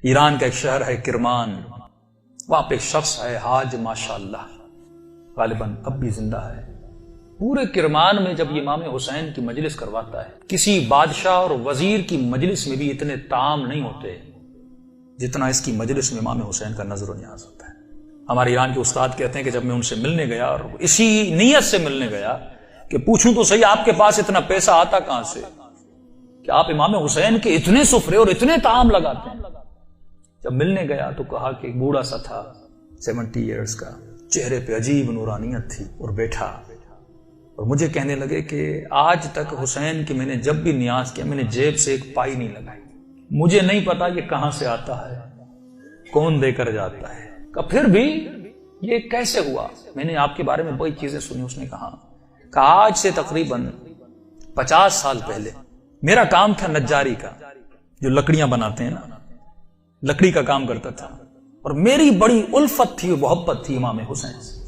ایران کا ایک شہر ہے کرمان، وہاں پہ ایک شخص ہے حاج ماشاءاللہ، غالباً اب بھی زندہ ہے۔ پورے کرمان میں جب یہ امام حسین کی مجلس کرواتا ہے، کسی بادشاہ اور وزیر کی مجلس میں بھی اتنے طعام نہیں ہوتے جتنا اس کی مجلس میں امام حسین کا نظر و نیاز ہوتا ہے۔ ہمارے ایران کے استاد کہتے ہیں کہ جب میں ان سے ملنے گیا اور اسی نیت سے ملنے گیا کہ پوچھوں تو صحیح آپ کے پاس اتنا پیسہ آتا کہاں سے کہ آپ امام حسین کے اتنے سفرے اور اتنے طعام لگاتے ہیں۔ جب ملنے گیا تو کہا کہ ایک بوڑھا سا تھا 70 ایئرز کا، چہرے پہ عجیب نورانیت تھی، اور بیٹھا اور مجھے کہنے لگے کہ آج تک حسین کی میں نے جب بھی نیاز کیا میں نے جیب سے ایک پائی نہیں لگائی، مجھے نہیں پتا یہ کہاں سے آتا ہے، کون دے کر جاتا ہے، کہ پھر بھی یہ کیسے ہوا؟ میں نے آپ کے بارے میں بڑی چیزیں سنی۔ اس نے کہا کہ آج سے تقریباً 50 سال پہلے میرا کام تھا نجاری کا، جو لکڑیاں بناتے ہیں نا، لکڑی کا کام کرتا تھا، اور میری بڑی الفت تھی، محبت تھی امام حسین سے،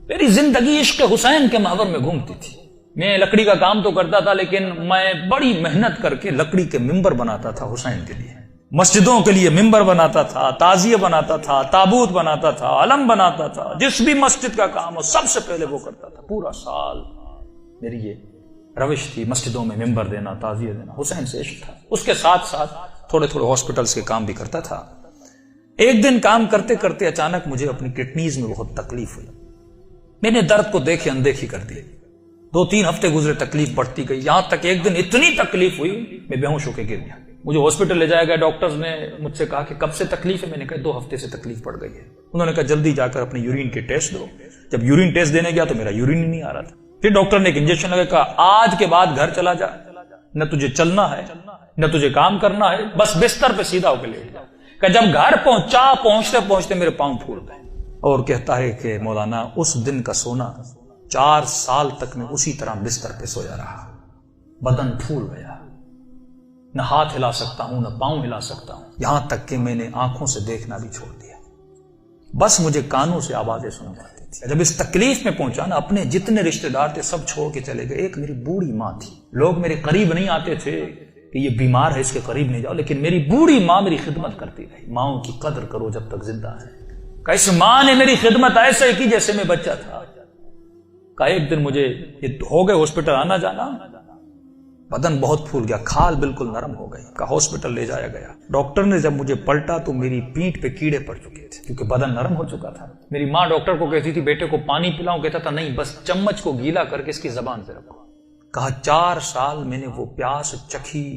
میری زندگی عشق حسین کے محور میں گھومتی تھی۔ میں لکڑی کا کام تو کرتا تھا لیکن میں بڑی محنت کر کے لکڑی کے ممبر بناتا تھا حسین کے لیے، مسجدوں کے لیے ممبر بناتا تھا، تعزیہ بناتا تھا، تابوت بناتا تھا، علم بناتا تھا، جس بھی مسجد کا کام ہو سب سے پہلے وہ کرتا تھا۔ پورا سال میری یہ روش تھی، مسجدوں میں ممبر دینا، تعزیہ دینا، حسین سے عشق تھا۔ اس کے ساتھ ساتھ تھوڑے تھوڑے ہاسپٹلز کے کام بھی کرتا تھا۔ ایک دن کام کرتے کرتے اچانک مجھے اپنی کڈنیز میں بہت تکلیف ہوئی، میں نے درد کو دیکھے اندیکھی کر دی، 2-3 ہفتے گزرے، تکلیف بڑھتی گئی، یہاں تک ایک دن اتنی تکلیف ہوئی میں بے ہوش ہو کے گر گیا۔ مجھے ہاسپٹل لے جایا گیا، ڈاکٹرز نے مجھ سے کہا کہ کب سے تکلیف ہے؟ میں نے کہا 2 ہفتے سے تکلیف پڑ گئی ہے۔ انہوں نے کہا جلدی جا کر اپنے یورین کے ٹیسٹ دو۔ جب یورین ٹیسٹ دینے گیا تو میرا یورین ہی نہیں آ رہا تھا۔ پھر ڈاکٹر نے ایک انجیکشن لگا، کہا آج کے بعد گھر چلا جا، نہ تجھے چلنا ہے نہ تجھے کام کرنا ہے، بس بستر پہ سیدھا ہو کے لیٹ جا۔ کہ جب گھر پہنچا، پہنچتے پہنچتے میرے پاؤں پھول گئے، اور کہتا ہے کہ مولانا اس دن کا سونا 4 سال تک میں اسی طرح بستر پہ سویا رہا، بدن پھول گیا، نہ ہاتھ ہلا سکتا ہوں نہ پاؤں ہلا سکتا ہوں، یہاں تک کہ میں نے آنکھوں سے دیکھنا بھی چھوڑ دیا، بس مجھے کانوں سے آوازیں سن پاتی تھی۔ جب اس تکلیف میں پہنچا نا، اپنے جتنے رشتہ دار تھے سب چھوڑ کے چلے گئے۔ ایک میری بوڑھی ماں تھی، لوگ میرے قریب نہیں آتے تھے کہ یہ بیمار ہے اس کے قریب نہیں جاؤ، لیکن میری بوڑھی ماں میری خدمت کرتی رہی۔ ماؤں کی قدر کرو جب تک زندہ ہے۔ کہ اس ماں نے میری خدمت ایسے کی جیسے میں بچہ تھا۔ کہ ایک دن مجھے یہ ہو گئے ہاسپٹل آنا جانا، بدن بہت پھول گیا، کھال بالکل نرم ہو گئی، کہ ہاسپٹل لے جایا گیا۔ ڈاکٹر نے جب مجھے پلٹا تو میری پیٹھ پہ کیڑے پڑ چکے تھے کیونکہ بدن نرم ہو چکا تھا۔ میری ماں ڈاکٹر کو کہتی تھی بیٹے کو پانی پلاؤں، کہتا تھا نہیں، بس چمچ کو گیلا کر کے اس کی زبان پہ رکھو۔ کہا 4 سال میں نے وہ پیاس چکھی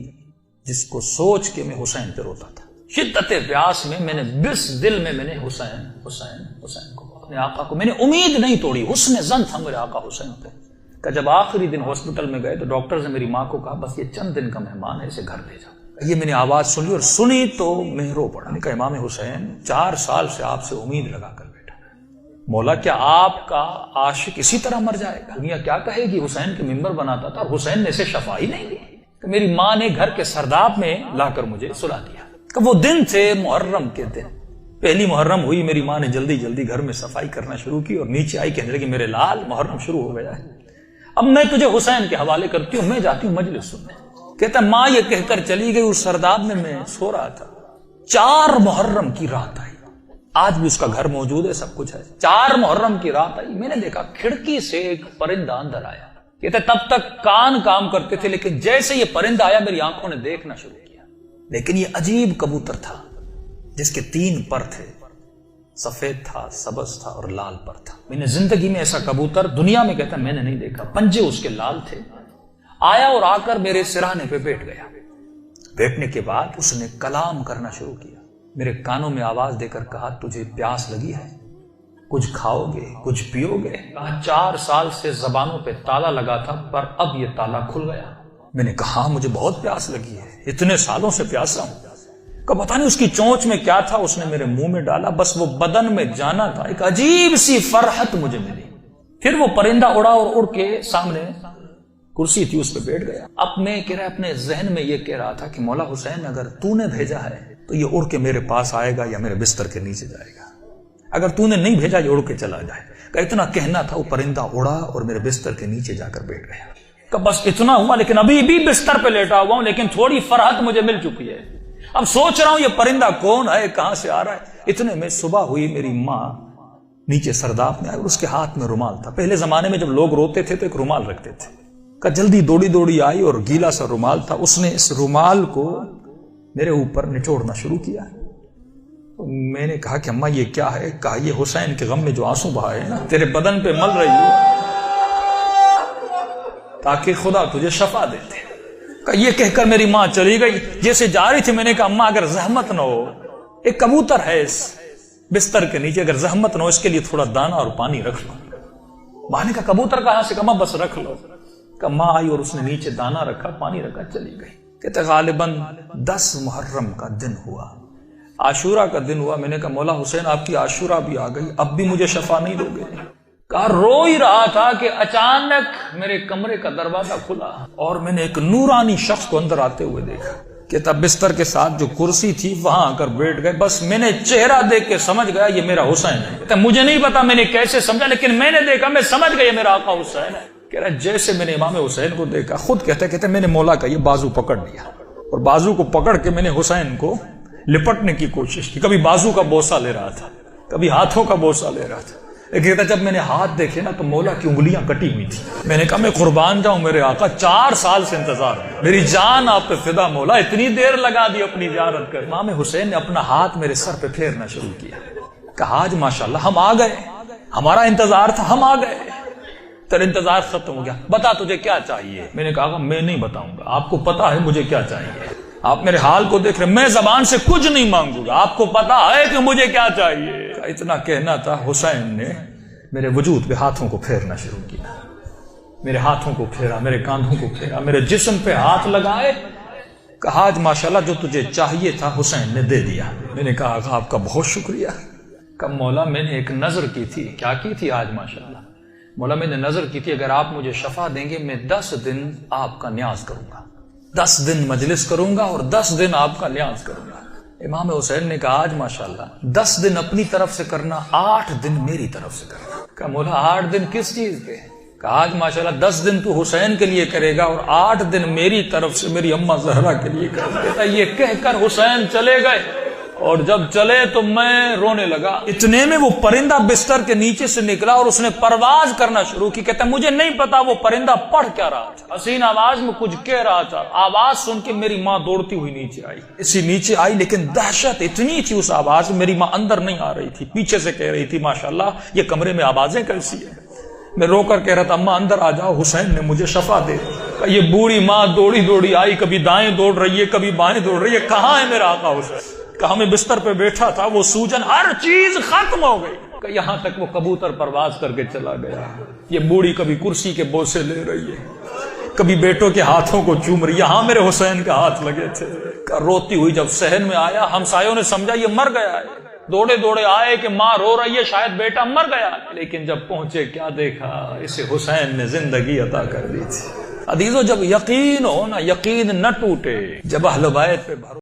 جس کو سوچ کے میں حسین پہ روتا تھا۔ شدت پیاس میں نے بس دل میں نے حسین حسین حسین کو، اپنے آقا کو میں نے امید نہیں توڑی، حسن ظن تھا میرے آقا حسین پہ۔ کہ جب آخری دن ہاسپٹل میں گئے تو ڈاکٹر نے میری ماں کو کہا بس یہ چند دن کا مہمان ہے، اسے گھر لے جاؤ۔ یہ میں نے آواز سنی اور سنی تو میں رو پڑا۔ میں کہا امام حسین 4 سال سے آپ سے امید لگا کر بیٹھا، مولا کیا آپ کا عاشق اسی طرح مر جائے گا؟ دنیا کیا کہے گی حسین کے ممبر بناتا تھا اور حسین نے اسے شفا ہی نہیں دی۔ کہ میری ماں نے گھر کے سرداب میں لا کر مجھے سلا دیا۔ کہ وہ دن تھے محرم کے دن، پہلی محرم ہوئی، میری ماں نے جلدی جلدی گھر میں صفائی کرنا شروع کی اور نیچے آئی کہنے لگی میرے لال محرم شروع ہو گیا ہے، اب میں تجھے حسین کے حوالے کرتی ہوں، میں جاتی ہوں مجلس سننے۔ کہتا ماں یہ کہہ کر چلی گئی، اس سرداب میں سو رہا تھا، 4 محرم کی رات آئی، آج بھی اس کا گھر موجود ہے، سب کچھ ہے۔ 4 محرم کی رات آئی، میں نے دیکھا کھڑکی سے ایک پرندہ اندر آیا۔ کہتے تب تک کان کام کرتے تھے لیکن جیسے یہ پرندہ آیا میری آنکھوں نے دیکھنا شروع کیا، لیکن یہ عجیب کبوتر تھا جس کے 3 پر تھے، سفید تھا، سبز تھا اور لال پر تھا۔ میں نے زندگی میں ایسا کبوتر دنیا میں کہتا میں نے نہیں دیکھا، پنجے اس کے لال تھے۔ آیا اور آ کر میرے سرانے پہ بیٹھ گیا۔ بیٹھنے کے بعد اس نے کلام کرنا شروع کیا، میرے کانوں میں آواز دے کر کہا تجھے پیاس لگی ہے، کچھ کھاؤ گے، کچھ پیو گے؟ کہا 4 سال سے زبانوں پہ تالا لگا تھا پر اب یہ تالا کھل گیا۔ میں نے کہا مجھے بہت پیاس لگی ہے، اتنے سالوں سے پیاسا ہوں۔ کہ پتہ نہیں اس کی چونچ میں کیا تھا، اس نے میرے منہ میں ڈالا، بس وہ بدن میں جانا تھا، ایک عجیب سی فرحت مجھے ملی۔ پھر وہ پرندہ اڑا اور اڑ کے سامنے کرسی تھی اس پہ بیٹھ گیا۔ اب میں کہہ رہا اپنے ذہن میں یہ کہہ رہا تھا کہ مولا حسین اگر تو نے بھیجا ہے تو یہ اڑ کے میرے پاس آئے گا یا میرے بستر کے نیچے جائے گا، اگر تو نے نہیں بھیجا یہ اڑ کے چلا جائے گا۔ اتنا کہنا تھا، وہ پرندہ اڑا اور میرے بستر کے نیچے جا کر بیٹھ گیا۔ کہ بس اتنا ہوا، لیکن ابھی بھی بستر پہ لیٹا ہوا ہوں، لیکن تھوڑی فرحت مجھے مل چکی ہے۔ اب سوچ رہا ہوں یہ پرندہ کون ہے، کہاں سے آ رہا ہے۔ اتنے میں صبح ہوئی، میری ماں نیچے سرداب میں آئی اور اس کے ہاتھ میں رومال تھا۔ پہلے زمانے میں جب لوگ روتے تھے تو ایک رومال رکھتے تھے، کہ جلدی دوڑی آئی اور گیلا سا رومال تھا، اس نے اس رومال کو میرے اوپر نچوڑنا شروع کیا۔ میں نے کہا کہ اماں یہ کیا ہے؟ کہا یہ حسین کے غم میں جو آنسو بہائے نا تیرے بدن پہ مل رہی ہو تاکہ خدا تجھے شفا دیتے۔ کہ یہ کہہ کر میری ماں چلی گئی۔ جیسے جا رہی تھی میں نے کہا اماں اگر زحمت نہ ہو، ایک کبوتر ہے اس بستر کے نیچے، اگر زحمت نہ ہو اس کے لیے تھوڑا دانا اور پانی رکھ لو۔ ماں نے کہا کبوتر کہاں سے؟ کہا بس رکھ لو۔ کہ ماں آئی اور اس نے نیچے دانا رکھا، پانی رکھا، چلی گئی۔ کہتے غالباً 10 محرم کا دن ہوا، عاشورہ کا دن ہوا۔ میں نے کہا مولا حسین آپ کی عاشورہ بھی آ گئی، اب بھی مجھے شفا نہیں دو گے؟ کہا رو ہی رہا تھا کہ اچانک میرے کمرے کا دروازہ کھلا اور میں نے ایک نورانی شخص کو اندر آتے ہوئے دیکھا۔ کہتا بستر کے ساتھ جو کرسی تھی وہاں آ کر بیٹھ گئے، بس میں نے چہرہ دیکھ کے سمجھ گیا یہ میرا حسین ہے۔ کہتا مجھے نہیں پتا میں نے کیسے سمجھا، لیکن میں نے دیکھا، میں سمجھ گیا یہ میرا آقا حسین ہے۔ کہہ رہا جیسے میں نے امام حسین کو دیکھا، خود کہتے میں نے مولا کا یہ بازو پکڑ لیا اور بازو کو پکڑ کے میں نے حسین کو لپٹنے کی کوشش کی۔ کبھی بازو کا بوسہ لے رہا تھا، کبھی ہاتھوں کا بوسہ لے رہا تھا۔ کہتا جب میں نے ہاتھ دیکھے نا تو مولا کی انگلیاں کٹی ہوئی تھی۔ میں نے کہا میں قربان جاؤں میرے آقا، 4 سال سے انتظار ہے، میری جان آپ پہ فدا مولا، اتنی دیر لگا دی اپنی زیارت کر۔ امام حسین نے اپنا ہاتھ میرے سر پہ پھیرنا شروع کیا۔ کہا آج ماشاءاللہ ہم آ گئے، ہمارا انتظار تھا، ہم آ گئے، تیرا انتظار ختم ہو گیا، بتا تجھے کیا چاہیے؟ میں نے کہا میں نہیں بتاؤں گا، آپ کو پتا ہے مجھے کیا چاہیے، آپ میرے حال کو دیکھ رہے، میں زبان سے کچھ نہیں مانگوں گا، آپ کو پتا ہے کہ مجھے کیا چاہیے۔ اتنا کہنا تھا، حسین نے میرے وجود پہ ہاتھوں کو پھیرنا شروع کیا، میرے ہاتھوں کو پھیرا، میرے کاندھوں کو پھیرا، میرے جسم پہ ہاتھ لگائے۔ کہا آج ماشاءاللہ جو تجھے چاہیے تھا حسین نے دے دیا۔ میں نے کہا آقا آپ کا بہت شکریہ۔ کب مولا میں نے ایک نظر کی تھی، کیا کی تھی آج ماشاءاللہ؟ مولا میں نے نظر کی تھی اگر آپ مجھے شفا دیں گے میں 10 دن آپ کا نیاز کروں گا، 10 دن مجلس کروں گا اور 10 دن آپ کا نیاز کروں گا۔ امام حسین نے کہا آج ماشاءاللہ 10 دن اپنی طرف سے کرنا، 8 دن میری طرف سے کرنا۔ کہا مولا 8 دن کس چیز کے؟ کہا آج ماشاءاللہ 10 دن تو حسین کے لیے کرے گا اور 8 دن میری طرف سے میری اماں زہرا کے لیے کرے گا۔ یہ کہہ کر حسین چلے گئے اور جب چلے تو میں رونے لگا۔ اتنے میں وہ پرندہ بستر کے نیچے سے نکلا اور اس نے پرواز کرنا شروع کی۔ کہتا مجھے نہیں پتا وہ پرندہ پڑھ کیا رہا تھا، حسین آواز میں کچھ کہہ رہا تھا۔ آواز سن کے میری ماں دوڑتی ہوئی نیچے آئی، اسی نیچے آئی، لیکن دہشت اتنی تھی اس آواز میں، میری ماں اندر نہیں آ رہی تھی، پیچھے سے کہہ رہی تھی ماشاءاللہ یہ کمرے میں آوازیں کیسی ہیں۔ میں رو کر کہہ رہا تھا اماں اندر آ جاؤ، حسین نے مجھے شفا دے دی۔ یہ بوڑھی ماں دوڑی آئی، کبھی دائیں دوڑ رہی ہے کبھی بائیں دوڑ رہی ہے، کہاں ہے میرا آقا حسین؟ کہا میں بستر پہ بیٹھا تھا، وہ سوجن ہر چیز ختم ہو گئی، کہ یہاں تک وہ کبوتر پرواز کر کے چلا گیا۔ یہ بوڑھی کبھی کرسی کے بوسے لے رہی ہے، کبھی بیٹوں کے ہاتھوں کو چوم رہی، یہاں میرے حسین کے ہاتھ لگے تھے۔ روتی ہوئی جب صحن میں آیا، ہمسایوں نے سمجھا یہ مر گیا ہے، دوڑے آئے کہ ماں رو رہی ہے، شاید بیٹا مر گیا، لیکن جب پہنچے کیا دیکھا، اسے حسین نے زندگی عطا کر دی تھی۔ عزیزو جب یقین ہو نا، یقین نہ ٹوٹے، جب اہل بیت پہ